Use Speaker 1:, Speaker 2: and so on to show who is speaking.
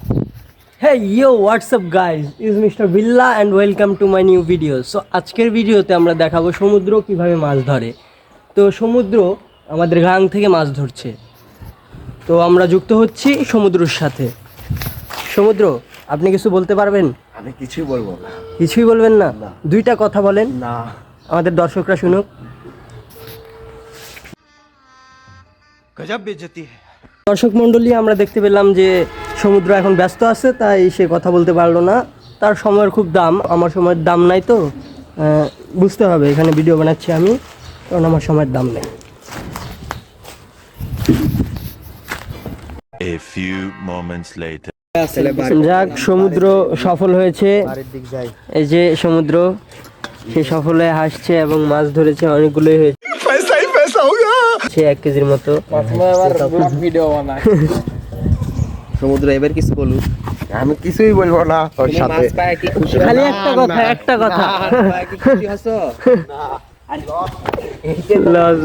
Speaker 1: Hey yo, what's up guys? It's Mr. Villa and welcome to my new video. So আজকের ভিডিওতে আমরা দেখাবো সমুদ্র কিভাবে মাছ ধরে। তো সমুদ্র আমাদের গ্রাম থেকে মাছ ধরছে। তো আমরা যুক্ত হচ্ছি সমুদ্রের সাথে। সমুদ্র, আপনি কিছু বলতে পারবেন?
Speaker 2: আমি কিছুই বলবো না।
Speaker 1: কিছুই বলবেন না? দুইটা কথা বলেন
Speaker 2: না,
Speaker 1: আমাদের দর্শকরা শুনুক।
Speaker 2: গজব বেজতি है।
Speaker 1: দর্শক মণ্ডলী, আমরা দেখতে পেলাম যে সমুদ্র এখন ব্যস্ত আছে, তাই সে কথা বলতে পারলো না। তার সময়ের খুব দাম, আমার সময়ের দাম নাই, তো বুঝতে হবে। এখানে ভিডিও বানাচ্ছি আমি, কারণ আমার সময়ের দাম নেই।
Speaker 3: A few moments later.
Speaker 1: যাক, সমুদ্র সফল হয়েছে। এই যে সমুদ্র, সে সফল হয়ে হাসছে এবং মাছ ধরেছে, অনেকগুলোই হয়েছে, সে 1 কেজির মতো।
Speaker 2: সমুদ্র এবার কিছু বলুক। আমি কিছুই বলবো না ওর সাথে।
Speaker 1: খালি একটা কথা লস।